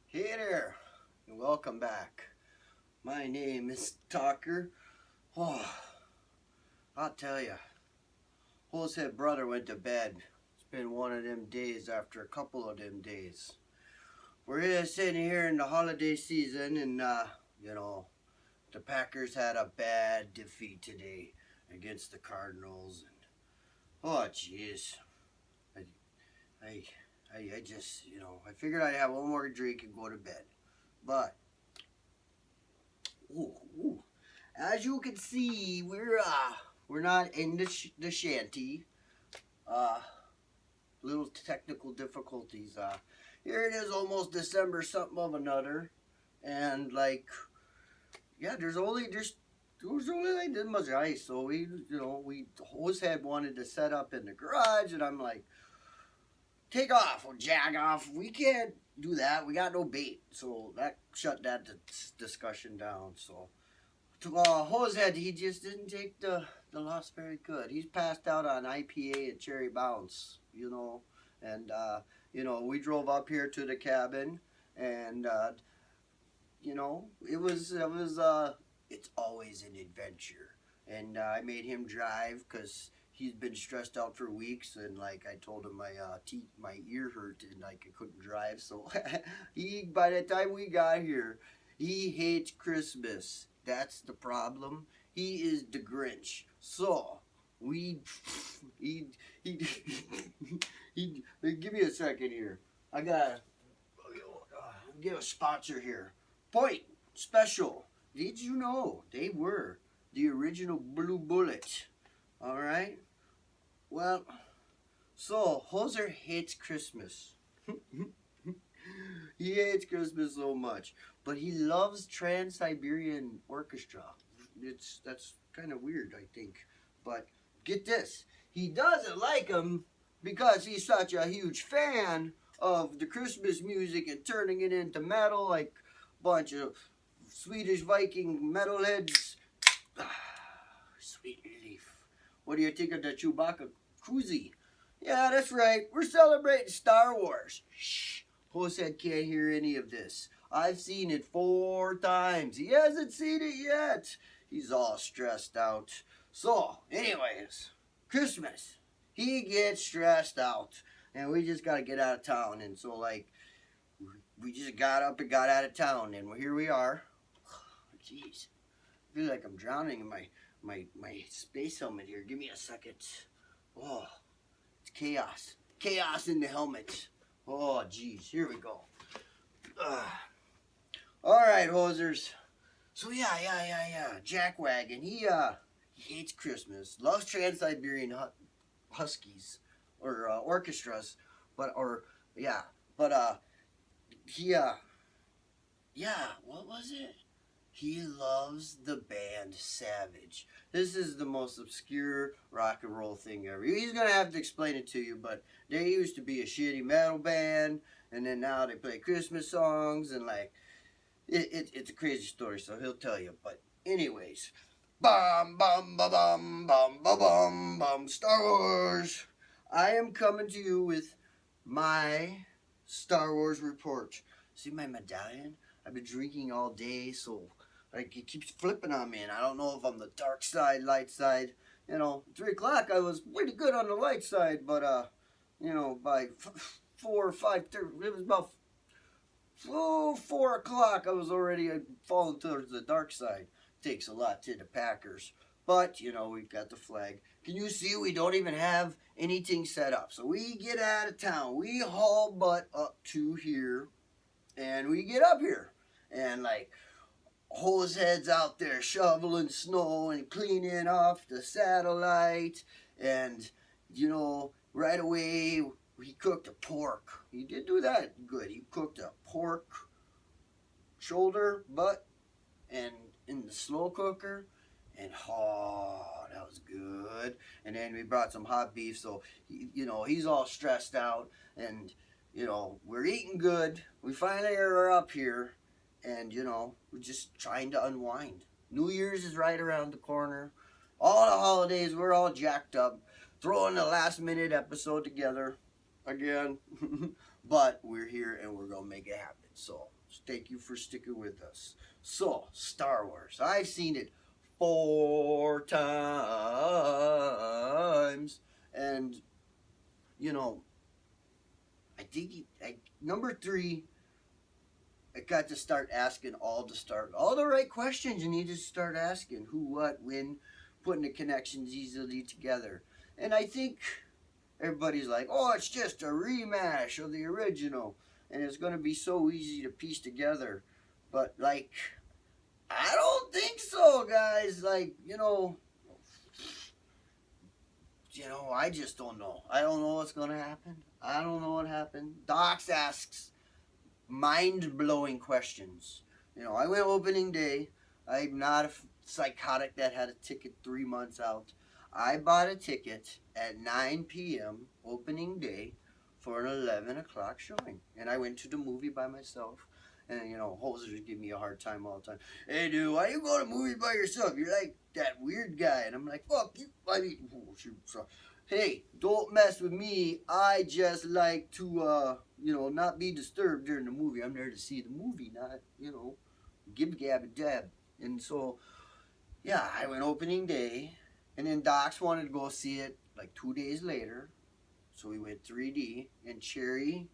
Hey there, and welcome back. My name is Talker. Oh, I'll tell you, Jose's brother went to bed. It's been one of them days after a couple of them days. We're here sitting here in the holiday season, and the Packers had a bad defeat today against the Cardinals. And oh, jeez, I, I, I just, I figured I'd have one more drink and go to bed, but. Ooh, ooh. As you can see, we're not in the shanty. Uh, little technical difficulties. Here it is, almost December, something of another, and yeah, there's only like this much ice. So we Hose had wanted to set up in the garage, and I'm like, take off or jag off. We can't do that. We got no bait, so that shut that discussion down. So. Hosehead, he just didn't take the loss very good. He's passed out on IPA and cherry bounce, and we drove up here to the cabin, and it's always an adventure, and I made him drive because he's been stressed out for weeks, and like I told him my ear hurt and like I couldn't drive, so by the time we got here, he hates Christmas. That's the problem. He is the Grinch. So we he give me a second here. I gotta give a sponsor here. Point special. Did you know they were the original Blue Bullet? All right. Well, so Hoser hates Christmas. He hates Christmas so much, but he loves Trans-Siberian Orchestra. That's kind of weird, I think. But get this, he doesn't like them because he's such a huge fan of the Christmas music and turning it into metal, like a bunch of Swedish Viking metalheads. Sweet relief. What do you think of the Chewbacca koozie? Yeah, that's right. We're celebrating Star Wars. Shh. Hosehead can't hear any of this. I've seen it 4 times. He hasn't seen it yet. He's all stressed out. So, anyways, Christmas. He gets stressed out. And we just got to get out of town. And so, we just got up and got out of town. And here we are. Jeez. I feel like I'm drowning in my space helmet here. Give me a second. Oh, it's chaos. Chaos in the helmet. Oh, geez. Here we go. All right, hosers. So, yeah. Jackwagon. He hates Christmas. Loves Trans-Siberian Huskies. Or orchestras. But what was it? He loves the band Savage. This is the most obscure rock and roll thing ever. He's going to have to explain it to you, but they used to be a shitty metal band, and then now they play Christmas songs, and it's a crazy story, so he'll tell you. But anyways, bum, bum, ba, bum, bum, ba, bum, bum, Star Wars. I am coming to you with my Star Wars report. See my medallion? I've been drinking all day, so it keeps flipping on me, and I don't know if I'm the dark side, light side. 3 o'clock I was pretty good on the light side, but by 4 or 5:30, it was about 4 o'clock. I was already falling towards the dark side. Takes a lot to the Packers, but we've got the flag. Can you see we don't even have anything set up? So we get out of town. We haul butt up to here, and we get up here, and Hosehead's out there shoveling snow and cleaning off the satellite, and right away he cooked a pork. He did do that good. He cooked a pork shoulder, butt, and in the slow cooker, and that was good. And then we brought some hot beef, so he's all stressed out, and we're eating good. We finally are up here. And, we're just trying to unwind. New Year's is right around the corner. All the holidays, we're all jacked up. Throwing the last minute episode together again. But we're here and we're going to make it happen. So, Thank you for sticking with us. So, Star Wars. I've seen it 4 times. And, you know, I think number 3, I got to start asking all the right questions you need to start asking. Who, what, when, putting the connections easily together. And I think everybody's like, oh, it's just a remash of the original. And it's going to be so easy to piece together. But, like, I don't think so, guys. Like, I just don't know. I don't know what's going to happen. I don't know what happened. Docs asks mind-blowing questions. I went opening day. I'm not a psychotic that had a ticket 3 months out. I bought a ticket at 9 p.m. opening day for an 11 o'clock showing. And I went to the movie by myself. And, hosers give me a hard time all the time. Hey, dude, why you go to movies by yourself? You're like that weird guy. And I'm like, fuck you. Hey, don't mess with me. I just like to, not be disturbed during the movie. I'm there to see the movie, not, gib gab a dab. And so, yeah, I went opening day. And then Docs wanted to go see it like 2 days later. So we went 3D. And Cherry,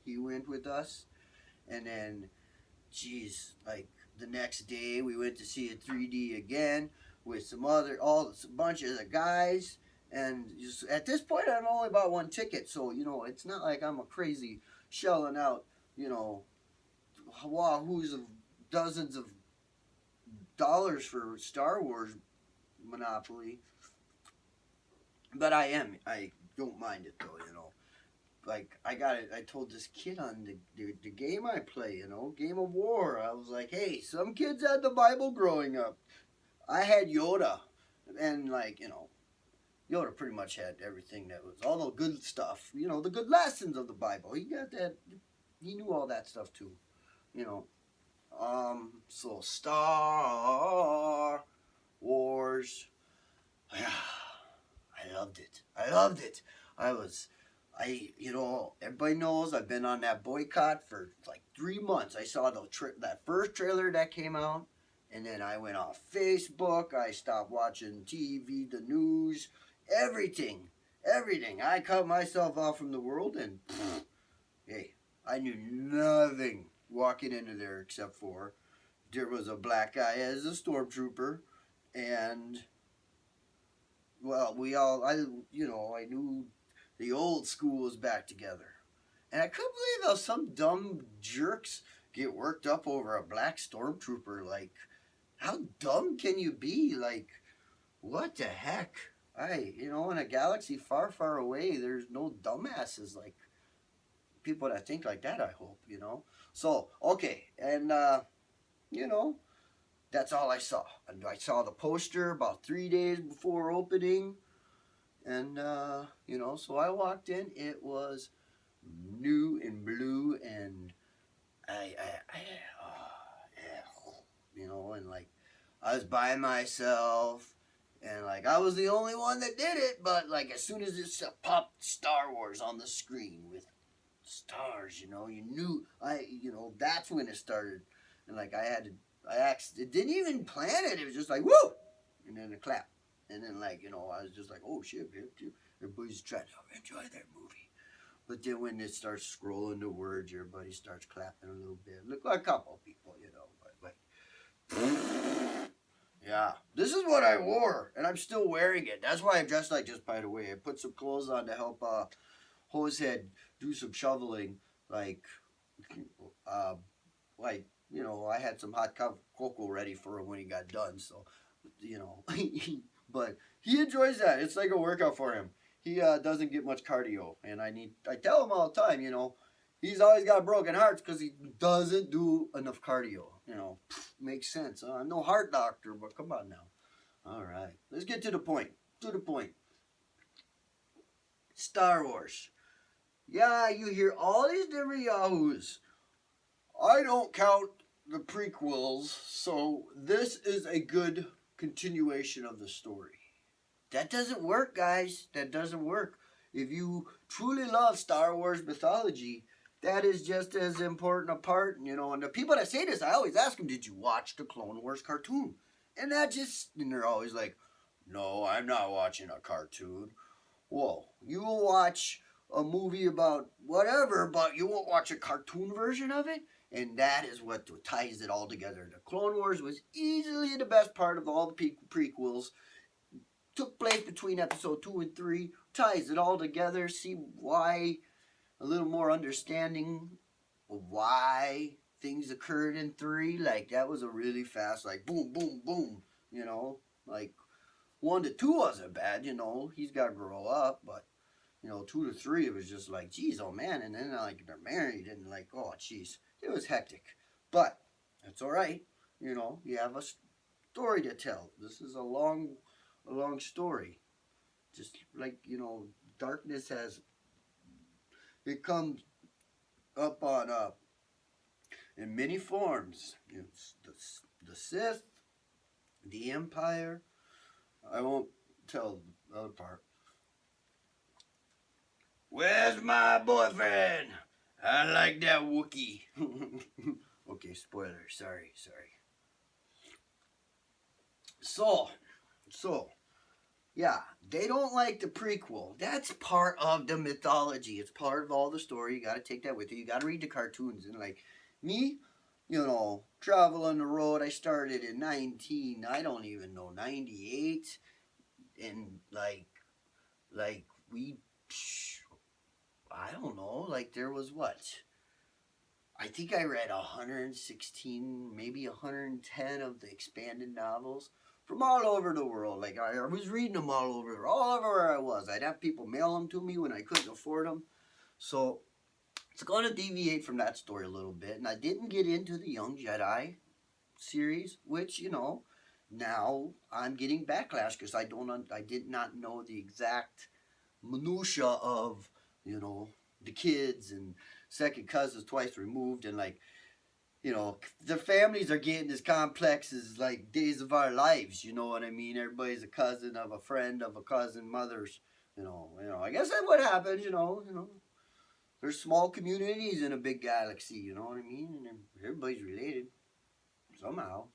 he went with us. And then, like the next day we went to see it 3D again with a bunch of the guys. And just, at this point, I've only bought 1 ticket. So, it's not like I'm a crazy shelling out, wahoo's of dozens of dollars for Star Wars Monopoly. But I don't mind it, though, Like, I told this kid on the game I play, Game of War. I was like, hey, some kids had the Bible growing up. I had Yoda. And, like, Yoda pretty much had everything that was, all the good stuff, the good lessons of the Bible. He got that, he knew all that stuff too, So Star Wars, yeah, I loved it. Everybody knows I've been on that boycott for like 3 months. I saw that first trailer that came out, and then I went off Facebook. I stopped watching TV, the news, everything. I cut myself off from the world, and hey, I knew nothing walking into there except for there was a black guy as a stormtrooper, and well, I knew the old school was back together. And I couldn't believe how some dumb jerks get worked up over a black stormtrooper. Like, how dumb can you be? Like, what the heck? In a galaxy far, far away, there's no dumbasses like people that think like that, I hope, So, okay, and, that's all I saw. And I saw the poster about 3 days before opening. And, so I walked in. It was new and blue. And and like I was by myself. And like I was the only one that did it. But like as soon as it popped Star Wars on the screen with stars, you knew, that's when it started. And like it didn't even plan it. It was just like, woo! And then a clap. And then, like, I was just like, oh, shit, everybody's trying to enjoy that movie. But then when it starts scrolling the words, everybody starts clapping a little bit. Look like a couple of people, But, like, yeah. This is what I wore, and I'm still wearing it. That's why I'm dressed like this, by the way. I put some clothes on to help Hosehead do some shoveling. Like, I had some hot cocoa ready for him when he got done, so, but he enjoys that. It's like a workout for him. He doesn't get much cardio, and I tell him all the time, he's always got broken hearts because he doesn't do enough cardio. Makes sense. I'm no heart doctor, but come on now. All right, let's get to the point. Star Wars. Yeah, you hear all these different yahoos. I don't count the prequels, so this is a good continuation of the story. That doesn't work, guys. That doesn't work. If you truly love Star Wars mythology, that is just as important a part, you know. And the people that say this, I always ask them, "Did you watch the Clone Wars cartoon?" And they're always like, "No, I'm not watching a cartoon." Whoa, you will watch a movie about whatever, but you won't watch a cartoon version of it? And that is what ties it all together. The Clone Wars was easily the best part of all the prequels. Took place between episode 2 and 3, ties it all together, see why, a little more understanding of why things occurred in 3. Like, that was a really fast, like, boom, boom, boom, you know? Like, 1 to 2 wasn't bad, you know? He's got to grow up, but, you know, 2 to 3, it was just like, geez, oh man. And then, like, they're married, and, like, oh, geez. It was hectic. But, that's all right. You know, you have a story to tell. This is a long story. Just like, you know, darkness has, it comes up on up in many forms. It's the Sith, the Empire. I won't tell the other part. Where's my boyfriend? I like that Wookiee. Okay, spoiler. Sorry. So, yeah, they don't like the prequel. That's part of the mythology. It's part of all the story. You got to take that with you. You got to read the cartoons. And like me, you know, travel on the road. I started in I don't even know, 98. And like we, I don't know, like there was what? I think I read 116, maybe 110 of the expanded novels from all over the world. Like I was reading them all over where I was. I'd have people mail them to me when I couldn't afford them. So it's going to deviate from that story a little bit. And I didn't get into the Young Jedi series, which, you know, now I'm getting backlash because I did not know the exact minutia of, you know, the kids and second cousins twice removed, and like, you know, the families are getting as complex as like Days of Our Lives. You know what I mean? Everybody's a cousin of a friend of a cousin, mothers. I guess that's what happens. There's small communities in a big galaxy. You know what I mean? And everybody's related somehow.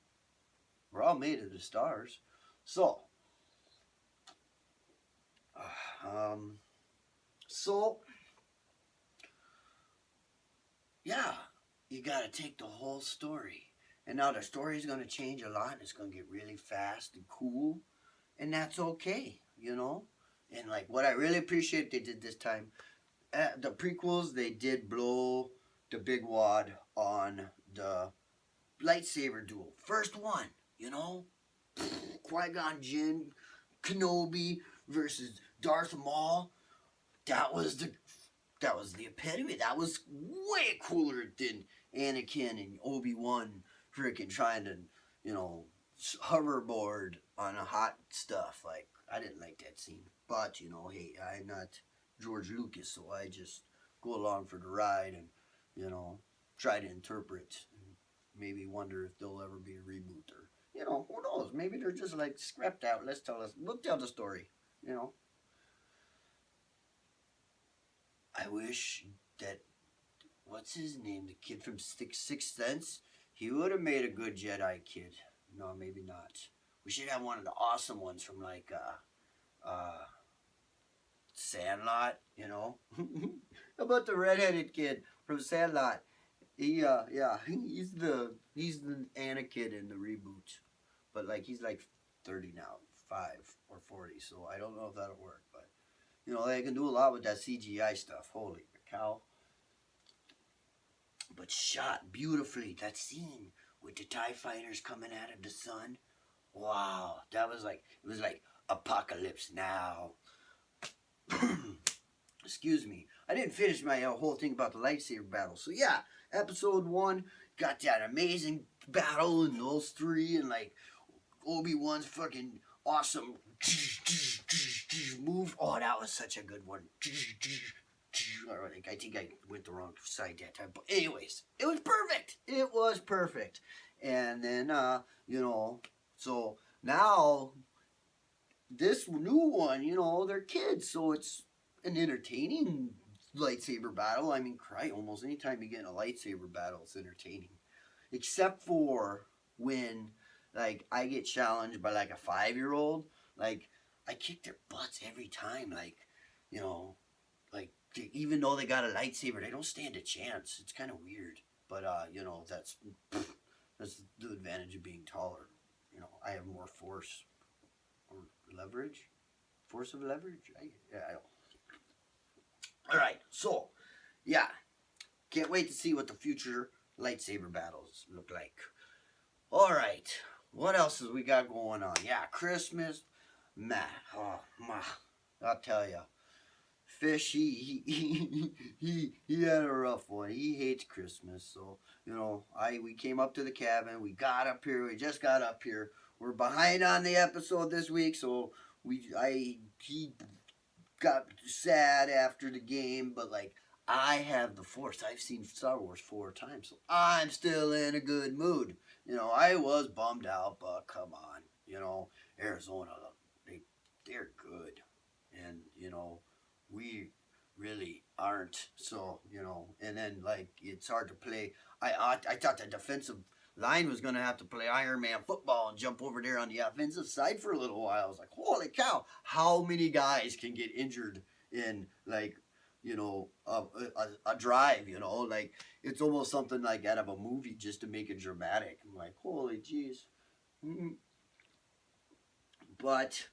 We're all made of the stars. So, um, so yeah, you got to take the whole story. And now the story is going to change a lot, and it's going to get really fast and cool, and that's okay, you know? And like what I really appreciate they did this time, the prequels, they did blow the big wad on the lightsaber duel. First one, you know? Qui-Gon Jinn, Kenobi versus Darth Maul. That was the epitome. That was way cooler than Anakin and Obi-Wan freaking trying to, you know, hoverboard on a hot stuff. Like, I didn't like that scene. But, you know, hey, I'm not George Lucas, so I just go along for the ride and, you know, try to interpret and maybe wonder if there'll ever be a reboot or, you know, who knows? Maybe they're just like, scrapped out. We'll tell the story, you know. I wish that, what's his name? The kid from Sixth Sense? He would have made a good Jedi kid. No, maybe not. We should have one of the awesome ones from like Sandlot, you know? How about the redheaded kid from Sandlot? Yeah, he's the Anakin in the reboot. But like he's like 30 now, 5 or 40, so I don't know if that'll work, but you know, they can do a lot with that CGI stuff. Holy cow. But shot beautifully. That scene with the TIE fighters coming out of the sun. Wow. It was like Apocalypse Now. Excuse me. I didn't finish my whole thing about the lightsaber battle. So yeah, episode 1 got that amazing battle and those 3 and like Obi-Wan's fucking awesome move. Oh, that was such a good one. I think I went the wrong side that time. But anyways, it was perfect. It was perfect. And then, you know, so now this new one, you know, they're kids. So it's an entertaining lightsaber battle. I mean, cry almost anytime you get in a lightsaber battle, it's entertaining. Except for when, like, I get challenged by, like, a 5-year-old. Like, I kick their butts every time. Like, you know, like, even though they got a lightsaber, they don't stand a chance. It's kind of weird. But, you know, that's the advantage of being taller. You know, I have more force or leverage. Force of leverage? I don't. All right, so, yeah. Can't wait to see what the future lightsaber battles look like. All right, what else has we got going on? Yeah, Christmas. I'll tell you. Fish, he had a rough one. He hates Christmas, so you know, we came up to the cabin. We got up here. We just got up here. We're behind on the episode this week, so he got sad after the game, but like I have the Force. I've seen Star Wars 4 times, so I'm still in a good mood. You know, I was bummed out, but come on, you know, Arizona, they're good, and you know, we really aren't. So you know, and then like it's hard to play. I thought the defensive line was gonna have to play Iron Man football and jump over there on the offensive side for a little while. I was like, holy cow, how many guys can get injured in like, you know, a drive, you know, like it's almost something like out of a movie just to make it dramatic. I'm like, holy jeez. But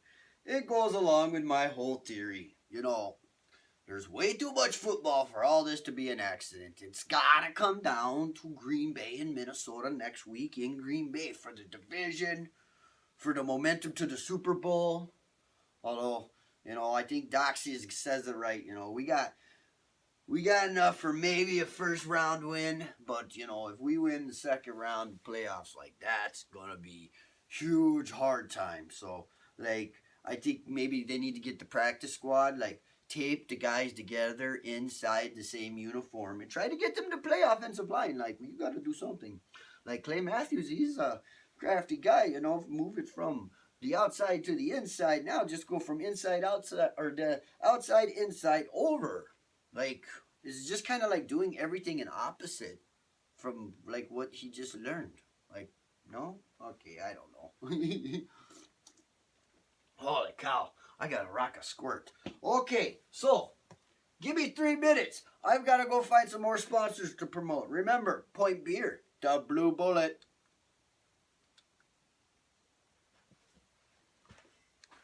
it goes along with my whole theory, you know. There's way too much football for all this to be an accident. It's got to come down to Green Bay and Minnesota next week in Green Bay for the division, for the momentum to the Super Bowl. Although, you know, I think Doxy says it right. You know, we got enough for maybe a first round win. But, you know, if we win the second round playoffs, like, that's going to be huge hard time. So, like, I think maybe they need to get the practice squad, like, tape the guys together inside the same uniform and try to get them to play offensive line. Like, you got to do something. Like Clay Matthews, he's a crafty guy, you know, move it from the outside to the inside. Now just go from inside outside, or the outside inside over. Like, it's just kind of like doing everything in opposite from like what he just learned. Like, no? Okay, I don't know. Holy cow. I gotta rock a squirt. Okay, so give me 3 minutes. I've got to go find some more sponsors to promote. Remember, Point Beer, the Blue Bullet.